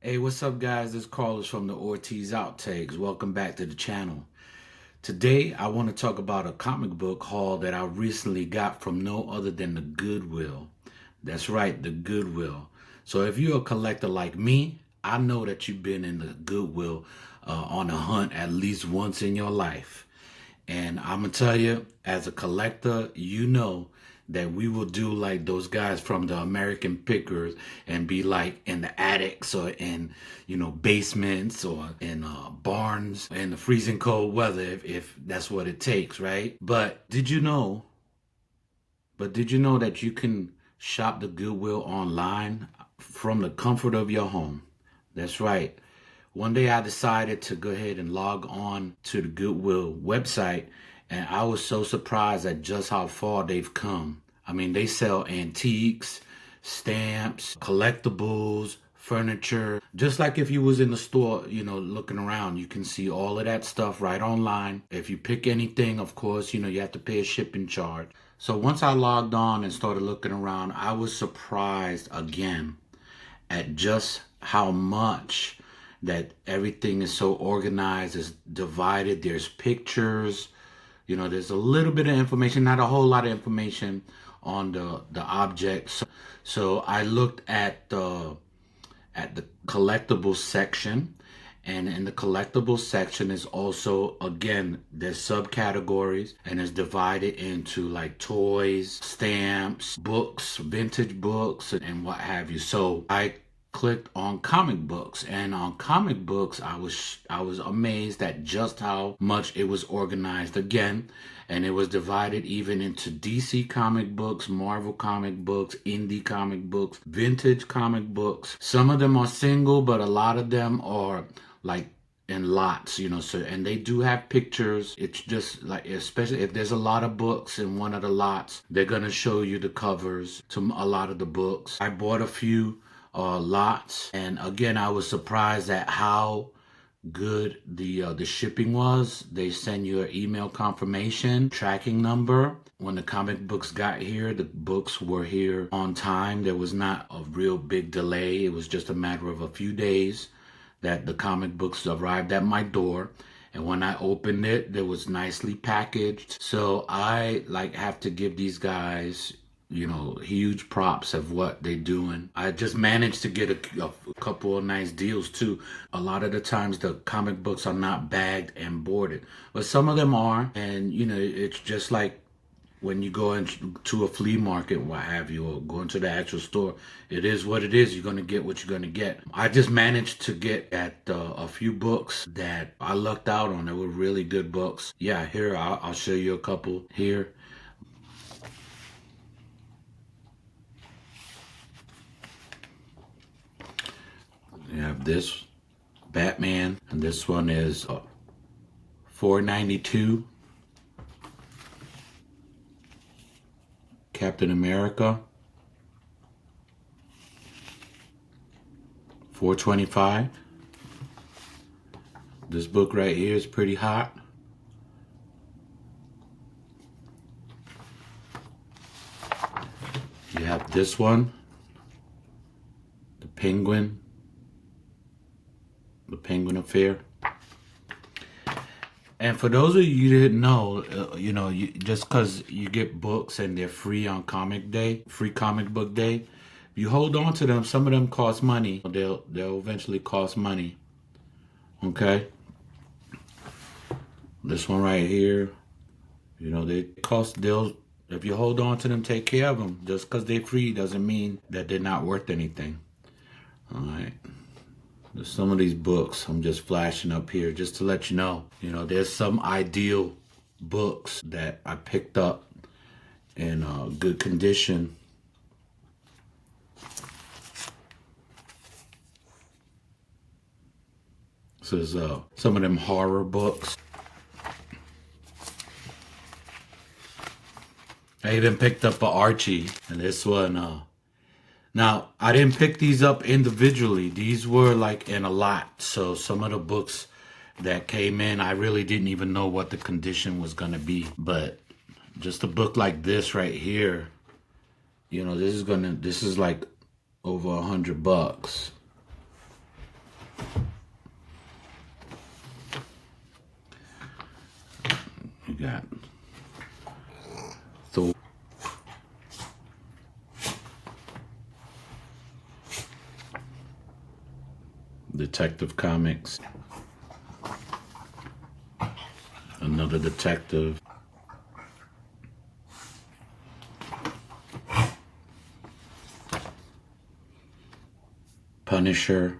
Hey, what's up, guys? This Carlos from the Ortiz Outtakes. Welcome back to the channel. Today, I want to talk about a comic book haul that I recently got from no other than the Goodwill. That's right, the Goodwill. So if you're a collector like me, I know that you've been in the Goodwill on a hunt at least once in your life. And I'm going to tell you, as a collector, you know that we will do like those guys from the American Pickers and be like in the attics or in, basements or in barns in the freezing cold weather if that's what it takes, right? But did you know that you can shop the Goodwill online from the comfort of your home? That's right. One day I decided to go ahead and log on to the Goodwill website, and I was so surprised at just how far they've come. I mean, they sell antiques, stamps, collectibles, furniture. Just like if you was in the store, looking around, you can see all of that stuff right online. If you pick anything, of course, you have to pay a shipping charge. So once I logged on and started looking around, I was surprised again at just how much that everything is so organized, is divided. There's pictures, there's a little bit of information, not a whole lot of information on the objects. So I looked at the collectibles section, and in the collectibles section is also, again, there's subcategories, and it's divided into like toys, stamps, books, vintage books, and what have you. So I clicked on comic books, and on comic books I was amazed at just how much it was organized again. And it was divided even into DC comic books, Marvel comic books, indie comic books, vintage comic books. Some of them are single, but a lot of them are like in lots, so, and they do have pictures. It's just like, especially if there's a lot of books in one of the lots, they're gonna show you the covers to a lot of the books. I bought a few lots, and again, I was surprised at how good the shipping was. They send you an email confirmation, tracking number. When the comic books got here, the books were here on time. There was not a real big delay. It was just a matter of a few days that the comic books arrived at my door. And when I opened it, it was nicely packaged. So I have to give these guys huge props of what they're doing. I just managed to get a couple of nice deals too. A lot of the times the comic books are not bagged and boarded, but some of them are. And it's just like when you go into a flea market, what have you, or go into the actual store. It is what it is. You're going to get what you're going to get. I just managed to get at a few books that I lucked out on. They were really good books. Yeah, here, I'll show you a couple here. You have this Batman, and this one is $4.92. Captain America, $4.25. This book right here is pretty hot. You have this one, the Penguin Affair. And for those of you who didn't know, just because you get books and they're free on free comic book day, if you hold on to them, some of them cost money. They'll eventually cost money. Okay. This one right here, if you hold on to them, take care of them. Just because they're free doesn't mean that they're not worth anything. All right. There's some of these books I'm just flashing up here just to let you know. There's some ideal books that I picked up in good condition. This is some of them horror books. I even picked up a Archie, and this one, now, I didn't pick these up individually. These were like in a lot. So some of the books that came in, I really didn't even know what the condition was going to be. But just a book like this right here, this is like over $100. Detective Comics. Another detective. Punisher.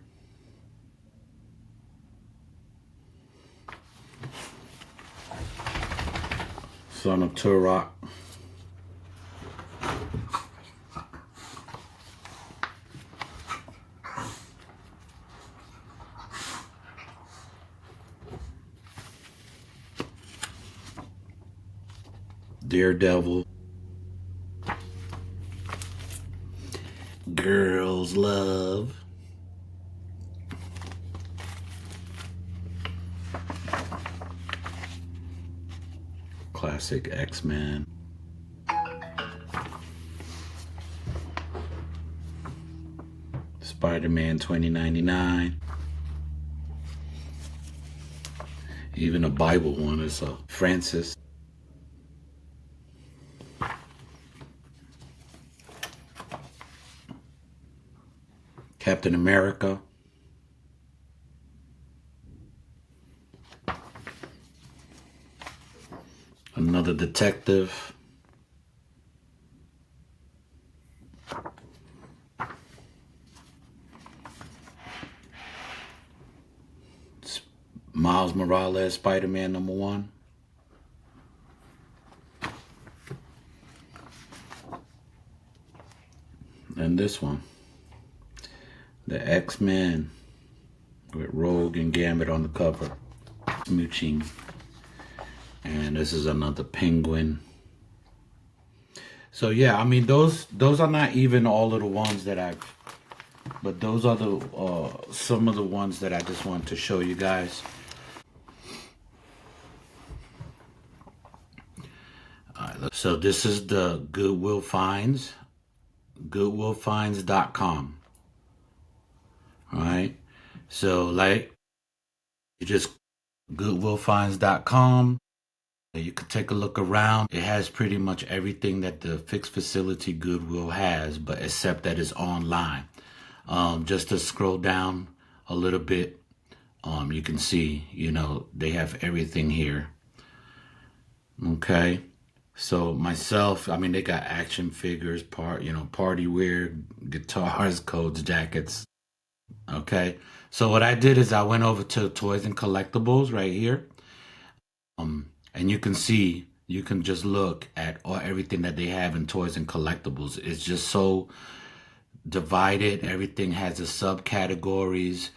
Son of Turok. Daredevil. Girls Love. Classic X-Men. Spider-Man 2099. Even a Bible one is Francis. Captain America. Another detective. Miles Morales, Spider-Man #1. And this one. The X-Men with Rogue and Gambit on the cover. Smooching. And this is another Penguin. So yeah, I mean those are not even all of the ones that but those are the some of the ones that I just wanted to show you guys. All right, so this is the Goodwill Finds, goodwillfinds.com. All right, so like you just goodwillfinds.com. You can take a look around. It has pretty much everything that the fixed facility Goodwill has, but except that it's online. Just to scroll down a little bit, you can see, they have everything here. Okay. So myself, I mean, they got action figures, party wear, guitars, coats, jackets. Okay. So what I did is I went over to Toys and Collectibles right here. And you can see, you can just look at everything that they have in Toys and Collectibles. It's just so divided. Everything has the subcategories.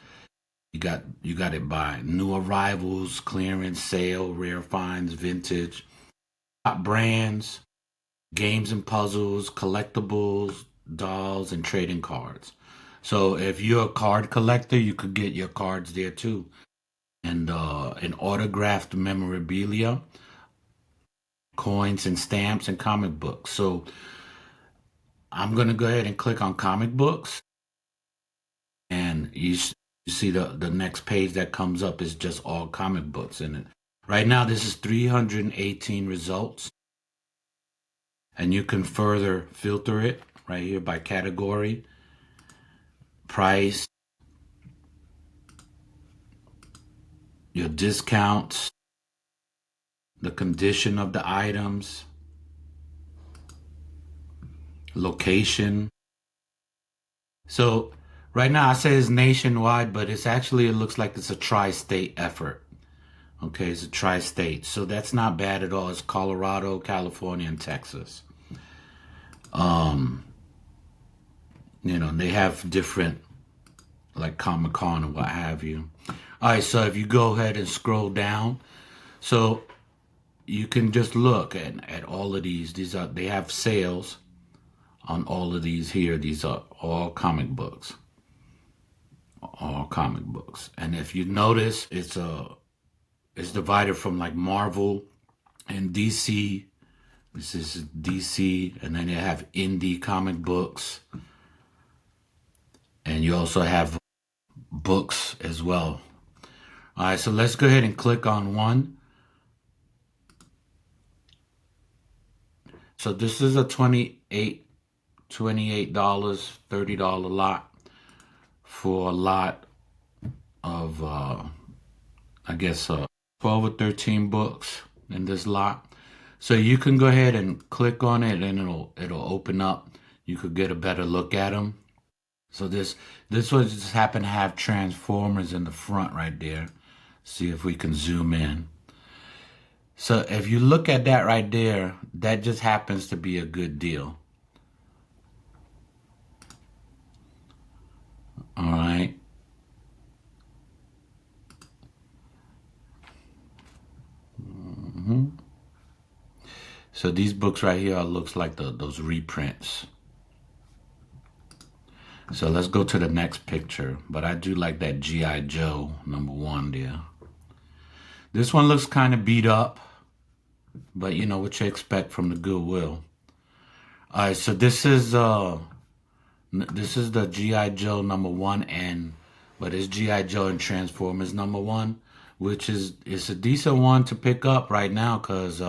You got it by new arrivals, clearance, sale, rare finds, vintage, top brands, games and puzzles, collectibles, dolls, and trading cards. So if you're a card collector, you could get your cards there too. And an autographed memorabilia, coins and stamps, and comic books. So I'm going to go ahead and click on comic books. And you see the next page that comes up is just all comic books. And right now, this is 318 results. And you can further filter it right here by category, price, your discounts, the condition of the items, location. So right now I say it's nationwide, but it looks like it's a tri-state effort. Okay, it's a tri-state. So that's not bad at all. It's Colorado, California, and Texas. They have different, like Comic-Con and what have you. All right, so if you go ahead and scroll down, so you can just look at all of these. They have sales on all of these here. These are all comic books. All comic books. And if you notice, it's divided from like Marvel and DC. This is DC, and then you have indie comic books. And you also have books as well. All right, so let's go ahead and click on one. So this is a $28, $30 lot for a lot of I guess 12 or 13 books in this lot. So you can go ahead and click on it and it'll open up. You could get a better look at them. So this one just happened to have Transformers in the front right there. See if we can zoom in. So if you look at that right there, that just happens to be a good deal. All right. So these books right here looks like those reprints. So let's go to the next picture. But I do like that G.I. Joe #1 there. This one looks kind of beat up, but you know what you expect from the Goodwill. All right, so this is the G.I. Joe #1, but it's G.I. Joe and Transformers #1, which it's a decent one to pick up right now because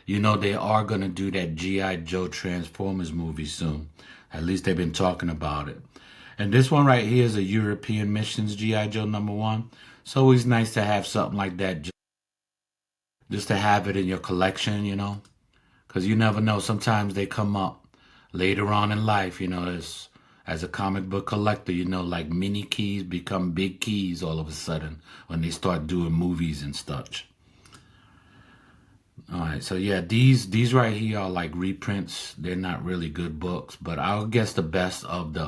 you know they are gonna do that G.I. Joe Transformers movie soon. At least they've been talking about it. And this one right here is a European Missions G.I. Joe #1. It's always nice to have something like that, just to have it in your collection, you know, because you never know. Sometimes they come up later on in life, you know, as a comic book collector, you know, like mini keys become big keys all of a sudden when they start doing movies and such. All right, so yeah, these right here are like reprints. They're not really good books, but I'll guess the best of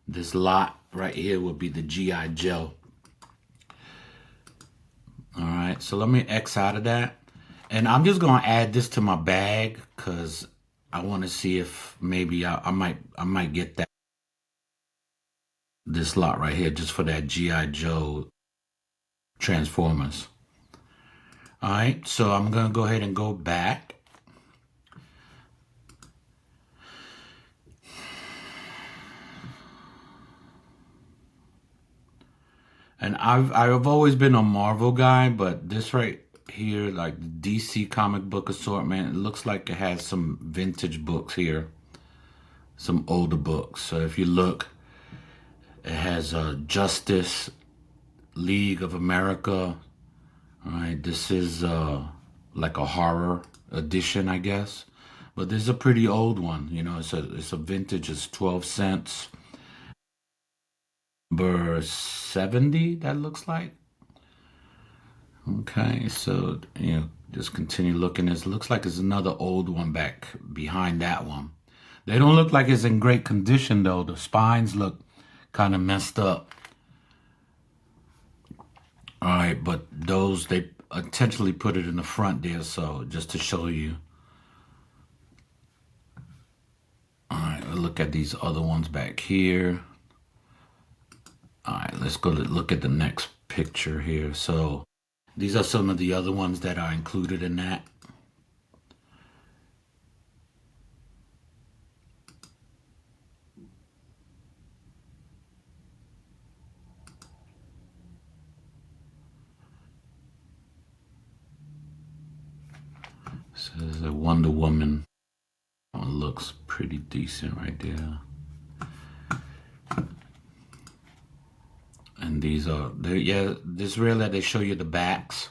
this lot right here will be the G.I. Joe. All right, so let me X out of that. And I'm just gonna add this to my bag because I want to see if maybe I might get this lot right here just for that G.I. Joe Transformers. All right, so I'm gonna go ahead and go back. And I've always been a Marvel guy, but this right here, like the DC comic book assortment, it looks like it has some vintage books here, some older books. So if you look, it has Justice, League of America. All right, this is like a horror edition, I guess. But this is a pretty old one. You know, it's a vintage. It's 12 cents. Number 70, that looks like. Okay, so you know, just continue looking. It looks like there's another old one back behind that one. They don't look like it's in great condition though. The spines look kind of messed up. All right, but those, they intentionally put it in the front there, so just to show you. All right, we'll look at these other ones back here. All right, let's go to look at the next picture here. So these are some of the other ones that are included in that. So there's a Wonder Woman. One looks pretty decent right there. And these are, yeah, this rare that they show you the backs.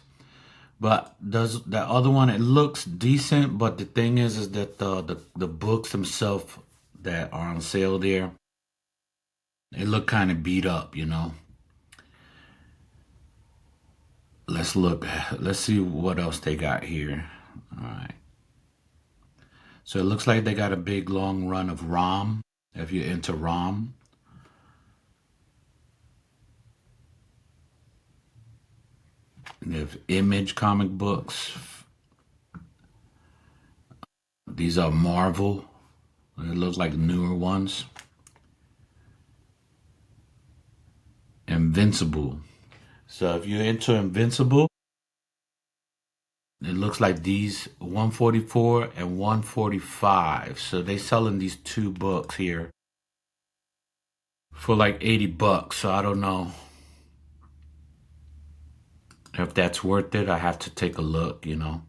But does that other one, it looks decent, but the thing is that the books themselves that are on sale there, they look kind of beat up, you know. Let's look, let's see what else they got here. All right. So it looks like they got a big long run of ROM, if you're into ROM. They have Image comic books. These are Marvel. They look like newer ones. Invincible. So if you're into Invincible, it looks like these 144 and 145. So they selling these two books here for like 80 bucks. So I don't know if that's worth it. I have to take a look, you know.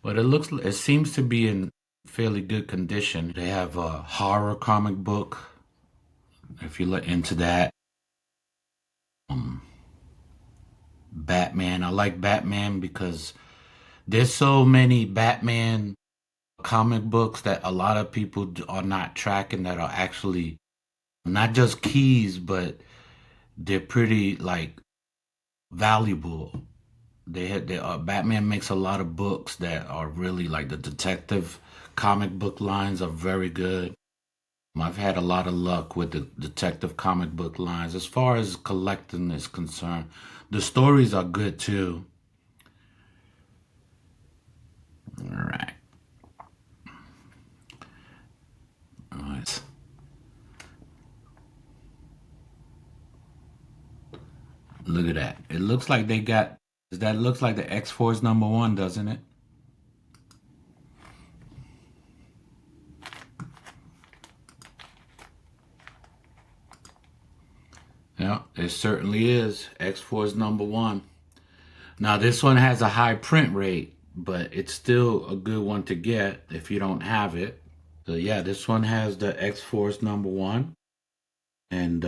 But it seems to be in fairly good condition. They have a horror comic book, if you look into that. Batman. I like Batman because there's so many Batman comic books that a lot of people are not tracking that are actually not just keys, but they're pretty like valuable. Batman makes a lot of books that are really like the detective comic book lines are very good. I've had a lot of luck with the detective comic book lines. As far as collecting is concerned, the stories are good too. All right. All right. Look at that. It looks like they got, that looks like the X-Force #1, doesn't it? Yeah, it certainly is. X-Force #1. Now, this one has a high print rate, but it's still a good one to get if you don't have it. So yeah, this one has the X-Force #1. And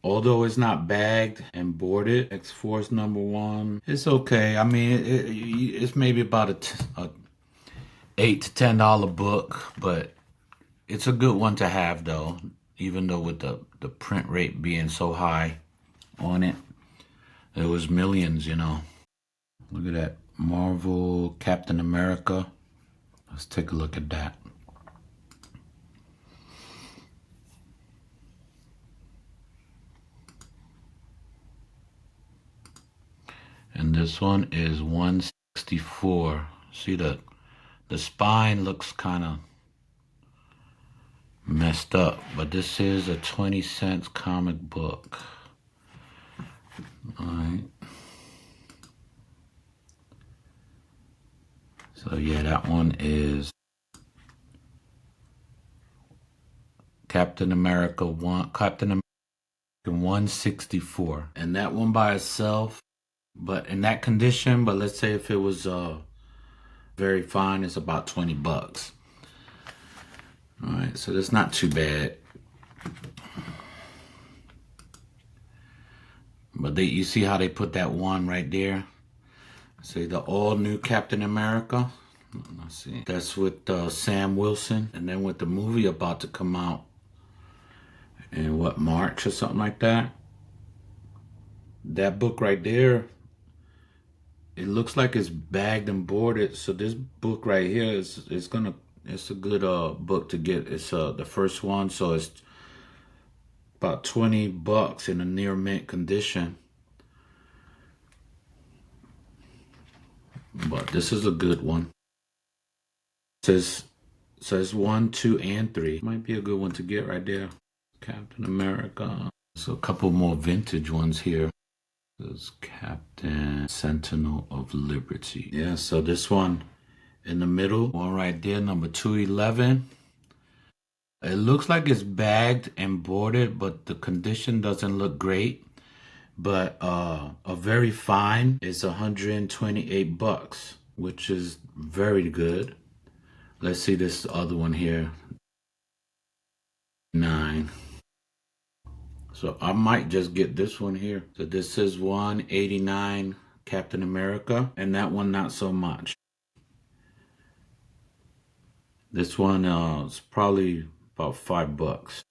although it's not bagged and boarded, X-Force #1, it's okay. I mean, it's maybe about a $8 to $10 book, but it's a good one to have though, even though with the print rate being so high on it. It was millions, you know. Look at that. Marvel Captain America. Let's take a look at that. And this one is 164. See the spine looks kind of messed up, but this is a 20-cent comic book. All right. So yeah, that one is Captain America 164. And that one by itself, but in that condition, but let's say if it was very fine, it's about 20 bucks. All right, so that's not too bad. But you see how they put that one right there? See the all new Captain America. Let's see. That's with Sam Wilson, and then with the movie about to come out in what, March or something like that. That book right there, it looks like it's bagged and boarded. So this book right here it's a good book to get. It's the first one, so it's about 20 bucks in a near mint condition. But this is a good one. It says 1, 2, and 3. Might be a good one to get right there. Captain America. So a couple more vintage ones here. This Captain Sentinel of Liberty. Yeah, so this one in the middle, one right there, number 211. It looks like it's bagged and boarded, but the condition doesn't look great. But a very fine is 128 bucks, which is very good. Let's see this other one here. 9. So I might just get this one here. So this is 189 Captain America, and that one not so much. This one is probably about 5 bucks.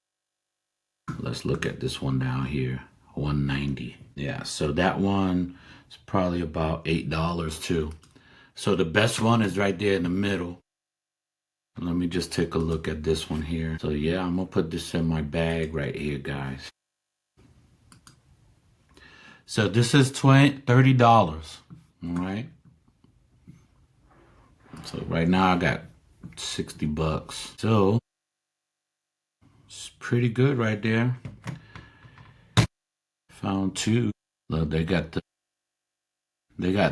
Let's look at this one down here. 190. Yeah, so that one is probably about $8 too. So the best one is right there in the middle. Let me just take a look at this one here. So yeah, I'm gonna put this in my bag right here, guys. So this is $30. All right. So right now I got 60 bucks. So it's pretty good right there. Found 2. Look, they got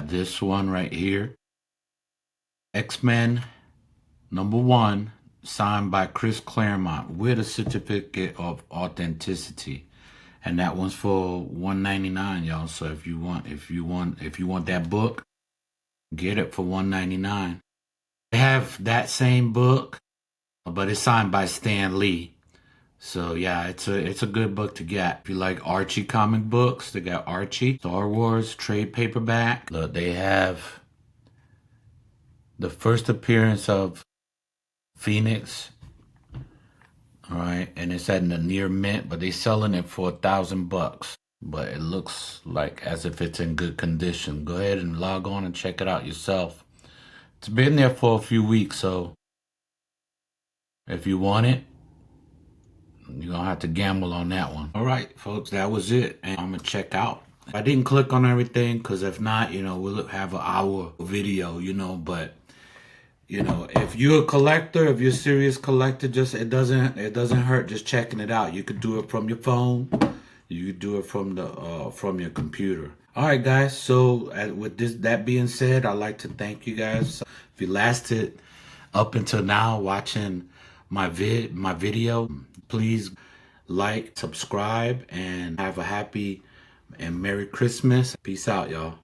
this one right here. X-Men #1, signed by Chris Claremont with a certificate of authenticity. And that one's for $1.99, y'all. So if you want that book, get it for $1.99. They have that same book, but it's signed by Stan Lee. So yeah, it's a good book to get. If you like Archie comic books, they got Archie, Star Wars trade paperback. Look, they have the first appearance of Phoenix. All right, and it's at the near mint, but they selling it for $1,000. But it looks like as if it's in good condition. Go ahead and log on and check it out yourself. It's been there for a few weeks, so if you want it, you're gonna have to gamble on that one. All right, folks, that was it. And I'm gonna check out. I didn't click on everything because if not, we'll have an hour video, but if you're a collector, if you're a serious collector, just it doesn't hurt just checking it out. You could do it from your phone. You could do it from your computer. All right, guys. So with that being said, I'd like to thank you guys. If you lasted up until now watching my video, please like, subscribe, and have a happy and Merry Christmas. Peace out, y'all.